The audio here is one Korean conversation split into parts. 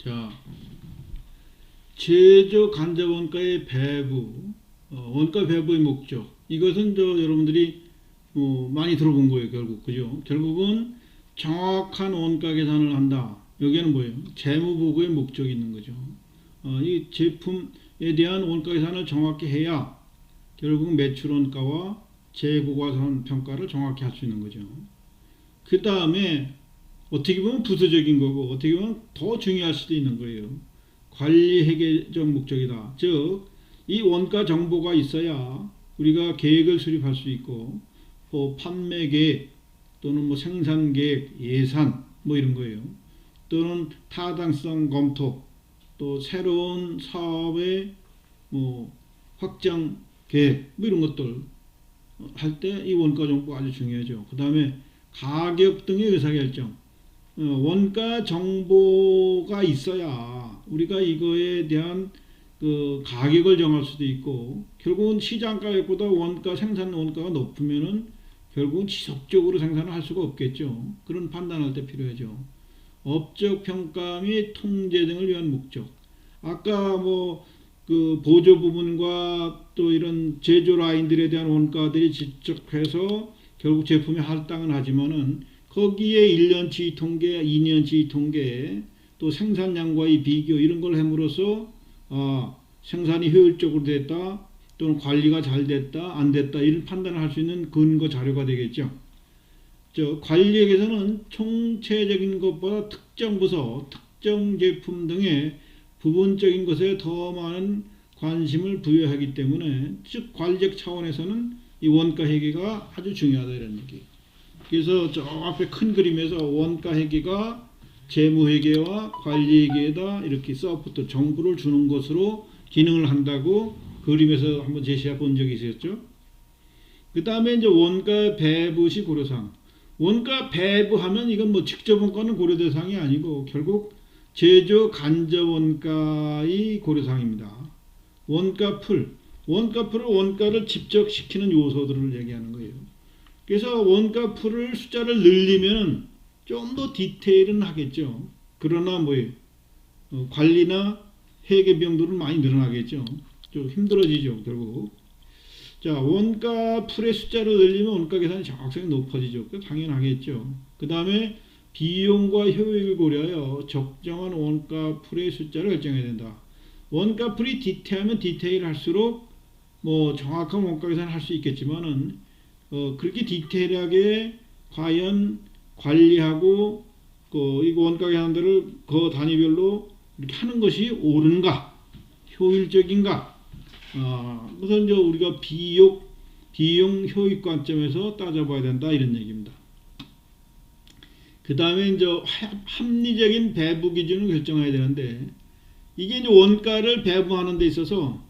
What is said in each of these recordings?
자, 제조 간접 원가의 배부, 원가 배부의 목적. 이것은 여러분들이 많이 들어본 거예요, 결국. 그죠? 결국은 정확한 원가 계산을 한다. 여기에는 뭐예요? 재무 보고의 목적이 있는 거죠. 이 제품에 대한 원가 계산을 정확히 해야 결국 매출 원가와 재고과선 평가를 정확히 할 수 있는 거죠. 그 다음에 어떻게 보면 부수적인 거고 어떻게 보면 더 중요할 수도 있는 거예요. 관리 회계적 목적이다. 즉, 이 원가 정보가 있어야 우리가 계획을 수립할 수 있고 판매 계획 또는 생산 계획, 예산 이런 거예요. 또는 타당성 검토, 또 새로운 사업의 확장 계획 이런 것들 할 때 이 원가 정보가 아주 중요하죠. 그 다음에 가격 등의 의사결정. 원가 정보가 있어야 우리가 이거에 대한 그 가격을 정할 수도 있고, 결국은 시장 가격보다 생산 원가가 높으면은 결국은 지속적으로 생산을 할 수가 없겠죠. 그런 판단할 때 필요하죠. 업적 평가 및 통제 등을 위한 목적. 아까 그 보조 부분과 또 이런 제조 라인들에 대한 원가들이 집적해서 결국 제품에 할당은 하지만은 거기에 1년치 통계, 2년치 통계, 또 생산량과의 비교 이런 걸 함으로써 생산이 효율적으로 됐다, 또는 관리가 잘 됐다, 안 됐다 이런 판단을 할 수 있는 근거 자료가 되겠죠. 관리에서는 총체적인 것보다 특정 부서, 특정 제품 등의 부분적인 것에 더 많은 관심을 부여하기 때문에, 즉 관리적 차원에서는 이 원가 회계가 아주 중요하다 이런 얘기예요. 그래서 저 앞에 큰 그림에서 원가 회계가 재무 회계와 관리 회계에다 이렇게 서포트 정보를 주는 것으로 기능을 한다고 그림에서 한번 제시해 본 적이 있었죠. 그 다음에 이제 원가 배부시 고려사항. 원가 배부하면 이건 직접 원가는 고려 대상이 아니고 결국 제조 간접 원가의 고려사항입니다. 원가풀. 원가풀은 원가를 집적시키는 요소들을 얘기하는 거예요. 그래서 원가풀을 숫자를 늘리면 좀 더 디테일은 하겠죠. 그러나 관리나 회계 비용들은 많이 늘어나겠죠. 좀 힘들어지죠, 결국. 자, 원가풀의 숫자를 늘리면 원가 계산이 정확성이 높아지죠. 그 당연하겠죠. 그 다음에 비용과 효율을 고려하여 적정한 원가풀의 숫자를 결정해야 된다. 원가풀이 디테일하면 디테일할수록 정확한 원가 계산을 할 수 있겠지만은 그렇게 디테일하게 과연 관리하고 이 원가 계산들을 그 단위별로 이렇게 하는 것이 옳은가, 효율적인가. 우선 우리가 비용 효익 관점에서 따져봐야 된다 이런 얘기입니다. 그 다음에 합리적인 배부 기준을 결정해야 되는데, 이게 원가를 배부하는 데 있어서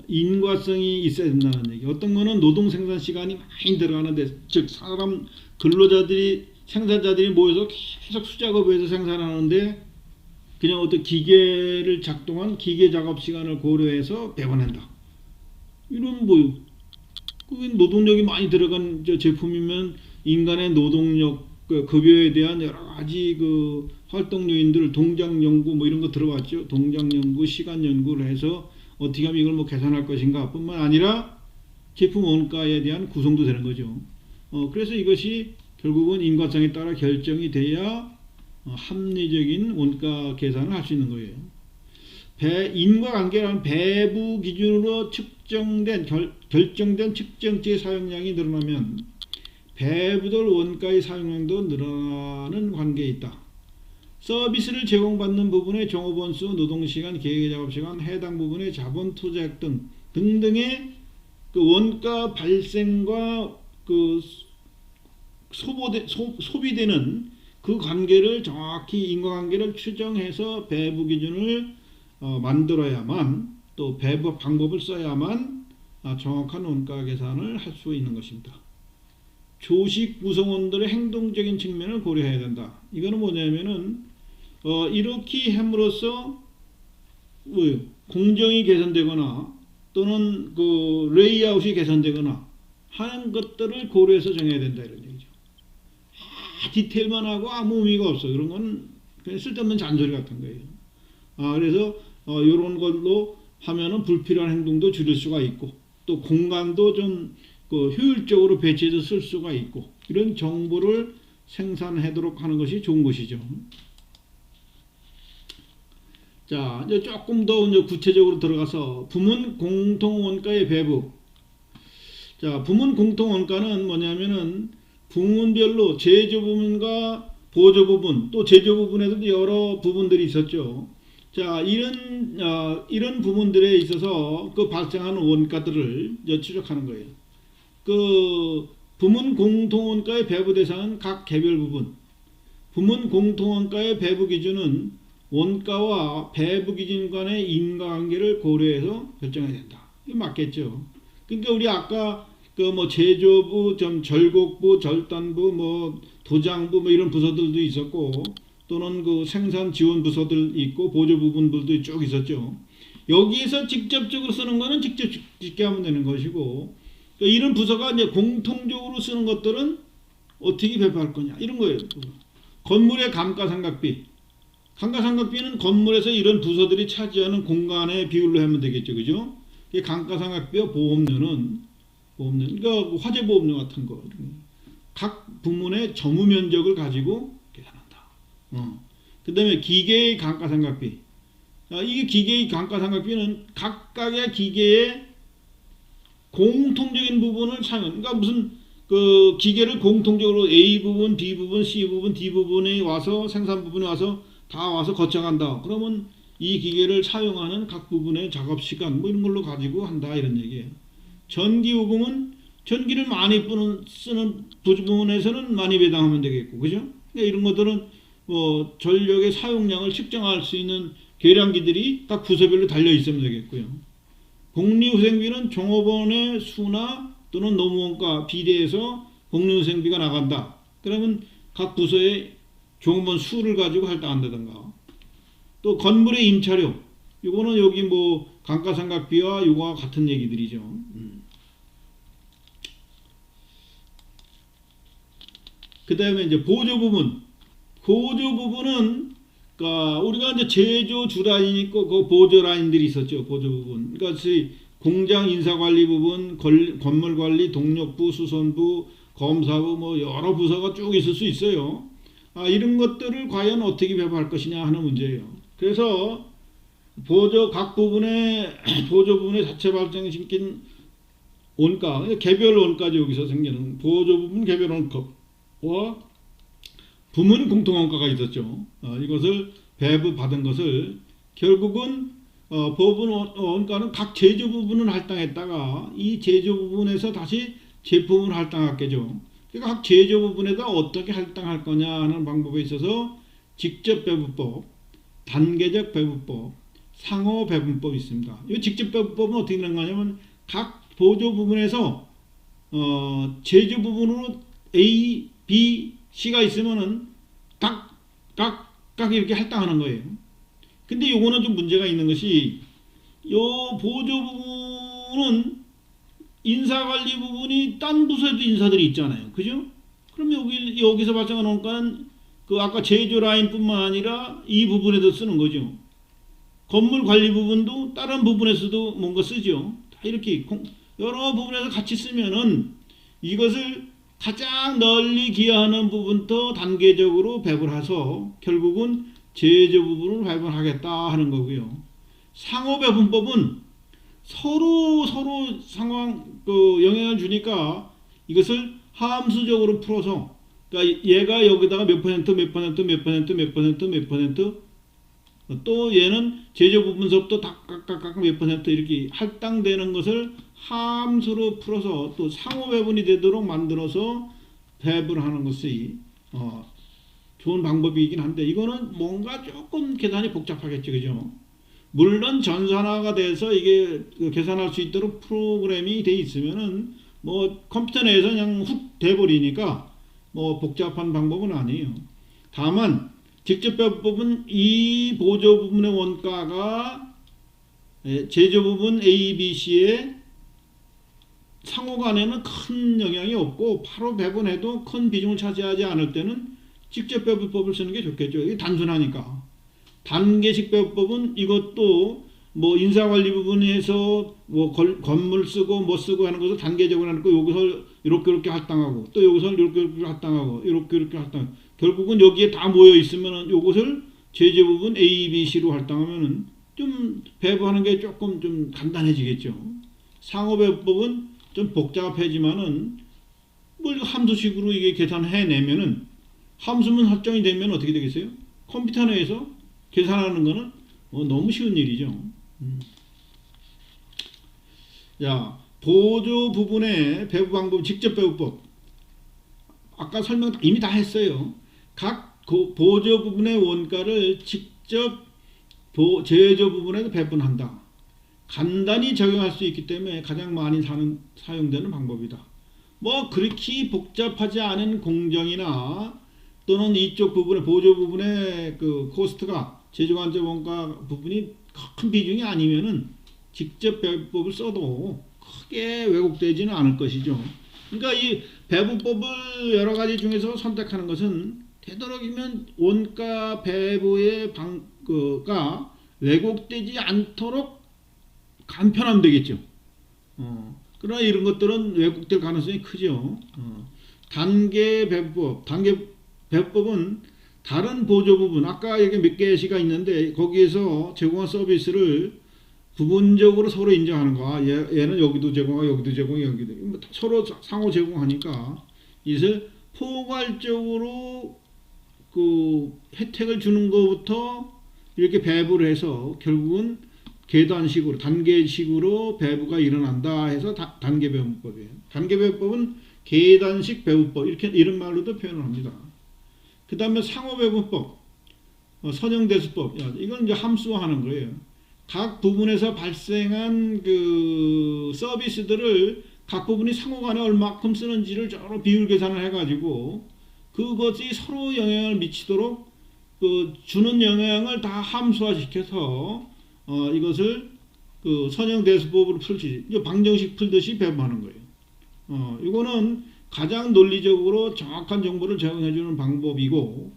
인과성이 있어야 된다는 얘기. 어떤 거는 노동 생산 시간이 많이 들어가는데, 즉 근로자들이 생산자들이 모여서 계속 수작업에서 생산하는데 그냥 어떤 기계를 작동한 기계 작업 시간을 고려해서 배분한다. 이런 그게 노동력이 많이 들어간 제품이면 인간의 노동력 급여에 대한 여러 가지 활동 요인들, 동작 연구 이런 거 들어봤죠. 동작 연구, 시간 연구를 해서 어떻게 하면 이걸 계산할 것인가 뿐만 아니라 제품 원가에 대한 구성도 되는 거죠. 그래서 이것이 결국은 인과성에 따라 결정이 돼야 합리적인 원가 계산을 할 수 있는 거예요. 인과관계라는 배부 기준으로 결정된 측정치의 사용량이 늘어나면 배부될 원가의 사용량도 늘어나는 관계에 있다. 서비스를 제공받는 부분의 종업원수, 노동시간, 계획작업시간, 해당 부분의 자본 투자액 등등의 원가 발생과 소비되는 그 관계를 정확히 인과관계를 추정해서 배부 기준을 만들어야만, 또 배부 방법을 써야만 정확한 원가 계산을 할 수 있는 것입니다. 조직 구성원들의 행동적인 측면을 고려해야 된다. 이거는 뭐냐면은 이렇게 함으로써 공정이 개선되거나 또는 레이아웃이 개선되거나 하는 것들을 고려해서 정해야 된다 이런 얘기죠. 디테일만 하고 아무 의미가 없어. 그런 건 그냥 쓸데없는 잔소리 같은 거예요. 그래서 이런 걸로 하면은 불필요한 행동도 줄일 수가 있고 또 공간도 좀 효율적으로 배치해서 쓸 수가 있고 이런 정보를 생산하도록 하는 것이 좋은 것이죠. 자, 이제 조금 더 이제 구체적으로 들어가서 부문 공통 원가의 배부. 자, 부문 공통 원가는 뭐냐면은 부문별로 제조 부문과 보조 부분, 또 제조 부분에도 여러 부분들이 있었죠. 자, 이런 부분들에 있어서 그 발생하는 원가들을 추적하는 거예요. 그 부문 공통 원가의 배부 대상은 각 개별 부분. 부문 공통 원가의 배부 기준은 원가와 배부 기준 간의 인과관계를 고려해서 결정해야 된다. 이게 맞겠죠. 그러니까 우리 아까 그 뭐 제조부, 절곡부, 절단부, 뭐 도장부 뭐 이런 부서들도 있었고 또는 그 생산 지원 부서들 있고 보조 부분들도 쭉 있었죠. 여기에서 직접적으로 쓰는 거는 직접 짓게 하면 되는 것이고 그러니까 이런 부서가 이제 공통적으로 쓰는 것들은 어떻게 배부할 거냐 이런 거예요. 건물의 감가상각비. 감가상각비는 건물에서 이런 부서들이 차지하는 공간의 비율로 하면 되겠죠. 그죠? 감가상각비와 보험료는 그러니까 화재보험료 같은 거. 각 부문의 점유 면적을 가지고 계산한다. 그 다음에 기계의 감가상각비. 이게 기계의 감가상각비는 각각의 기계의 공통적인 부분을 사용. 그러니까 무슨 그 기계를 공통적으로 A 부분, B 부분, C 부분, D 부분에 와서 생산 부분에 와서 다 와서 거쳐간다. 그러면 이 기계를 사용하는 각 부분의 작업 시간 뭐 이런 걸로 가지고 한다 이런 얘기예요. 전기요금은 전기를 많이 쓰는 부분에서는 많이 배당하면 되겠고, 그죠? 그러니까 이런 것들은 뭐 전력의 사용량을 측정할 수 있는 계량기들이 각 부서별로 달려 있으면 되겠고요. 복리후생비는 종업원의 수나 또는 노무원가 비례해서 복리후생비가 나간다. 그러면 각 부서의 종업원 수를 가지고 할당한다든가. 또 건물의 임차료. 이거는 여기 뭐 감가상각비와 이거와 같은 얘기들이죠. 그 다음에 이제 보조 부분. 보조 부분은 그러니까 우리가 이제 제조 주라인 있고 그 보조 라인들이 있었죠. 보조 부분. 그러니까 공장 인사관리 부분, 건물관리, 동력부, 수선부, 검사부 뭐 여러 부서가 쭉 있을 수 있어요. 이런 것들을 과연 어떻게 배부할 것이냐 하는 문제예요. 그래서 각 부분의 보조 부분의 자체 발생시킨 원가, 개별 원가죠. 여기서 생기는 보조 부분 개별 원가와 부문 공통 원가가 있었죠. 이것을 배부 받은 것을 결국은 부분 원가는 각 제조 부분을 할당했다가 이 제조 부분에서 다시 제품을 할당하겠죠. 그러니까 각 제조 부분에다 어떻게 할당할 거냐 하는 방법에 있어서 직접 배부법, 단계적 배부법, 상호 배분법이 있습니다. 이 직접 배분법은 어떻게 되는 거냐면 각 보조 부분에서 제조 부분으로 A, B, C가 있으면은 각 이렇게 할당하는 거예요. 근데 요거는 좀 문제가 있는 것이 요 보조 부분은 인사관리 부분이 딴 부서에도 인사들이 있잖아요. 그죠? 그럼 여기서 발생하는 원가는 그 아까 제조 라인뿐만 아니라 이 부분에도 쓰는 거죠. 건물 관리 부분도 다른 부분에서도 뭔가 쓰죠. 다 이렇게 여러 부분에서 같이 쓰면은 이것을 가장 널리 기여하는 부분부터 단계적으로 배분해서 결국은 제조 부분을 배분하겠다 하는 거고요. 상호 배분법은 서로 상황 영향을 주니까 이것을 함수적으로 풀어서 그러니까 얘가 여기다가 몇 퍼센트 또 얘는 제조 부분서부터 각각 몇 퍼센트 이렇게 할당되는 것을 함수로 풀어서 또 상호 배분이 되도록 만들어서 배분하는 것이 좋은 방법이긴 한데 이거는 뭔가 조금 계산이 복잡하겠죠. 그죠? 물론 전산화가 돼서 이게 계산할 수 있도록 프로그램이 돼 있으면은 뭐 컴퓨터 내에서 그냥 훅 돼버리니까 뭐 복잡한 방법은 아니에요. 다만 직접 배분법은 이 보조 부분의 원가가 제조 부분 A, B, C의 상호 간에는 큰 영향이 없고 바로 배분해도 큰 비중을 차지하지 않을 때는 직접 배분법을 쓰는 게 좋겠죠. 이게 단순하니까. 단계식 배분법은 이것도 뭐 인사관리 부분에서 뭐 건물 쓰고 뭐 쓰고 하는 것을 단계적으로 하는 거 여기서 이렇게 할당하고 또 여기서 이렇게 할당하고 이렇게 할당. 결국은 여기에 다 모여 있으면은 이것을 제재 부분 A, B, C로 할당하면은 좀 배분하는 게 조금 좀 간단해지겠죠. 상호 배분법은 좀 복잡하지만은 뭐 함수식으로 이게 계산해내면은 함수문 설정이 되면 어떻게 되겠어요? 컴퓨터 내에서 계산하는 거는 너무 쉬운 일이죠. 자, 보조 부분의 배분 방법, 직접 배분법. 아까 설명 이미 다 했어요. 각 보조 부분의 원가를 직접 제조 부분에서 배분한다. 간단히 적용할 수 있기 때문에 가장 많이 사용되는 방법이다. 뭐 그렇게 복잡하지 않은 공정이나 또는 이쪽 부분의 보조 부분의 그 코스트가 제조관적 원가 부분이 큰 비중이 아니면은 직접 배분법을 써도 크게 왜곡되지는 않을 것이죠. 그러니까 이 배분법을 여러 가지 중에서 선택하는 것은 되도록이면 원가 배분의 방가 왜곡되지 않도록 간편하면 되겠죠. 그러나 이런 것들은 왜곡될 가능성이 크죠. 단계 배분법, 단계 배분법은 다른 보조 부분, 아까 여기 몇 개시가 있는데 거기에서 제공한 서비스를 부분적으로 서로 인정하는 거. 얘는 여기도 제공하고 여기도 제공하고 여기도 서로 상호 제공하니까 이것을 포괄적으로 그 혜택을 주는 것부터 이렇게 배분을 해서 결국은 계단식으로 단계식으로 배분가 일어난다 해서 단계 배분법이에요. 단계 배분법은 계단식 배분법 이렇게 이런 말로도 표현을 합니다. 그 다음에 상호 배분법, 선형대수법. 이건 이제 함수화하는 거예요. 각 부분에서 발생한 그 서비스들을 각 부분이 상호간에 얼마큼 쓰는지를 저로 비율 계산을 해가지고 그것이 서로 영향을 미치도록 그 주는 영향을 다 함수화시켜서 이것을 그 선형대수법으로 풀지, 방정식 풀듯이 배분하는 거예요. 이거는 가장 논리적으로 정확한 정보를 제공해주는 방법이고,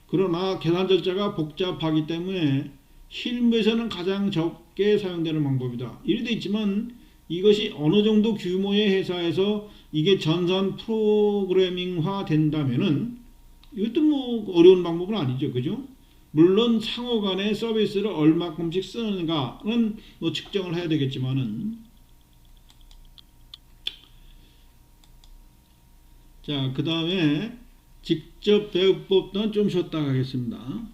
그러나 계산 절차가 복잡하기 때문에 실무에서는 가장 적게 사용되는 방법이다. 이래 돼 있지만 이것이 어느 정도 규모의 회사에서 이게 전산 프로그래밍화 된다면은 이것도 뭐 어려운 방법은 아니죠. 그죠? 물론 상호 간의 서비스를 얼마큼씩 쓰는가는 뭐 측정을 해야 되겠지만은 자, 그 다음에 직접 배분법도 좀 쉬었다 가겠습니다.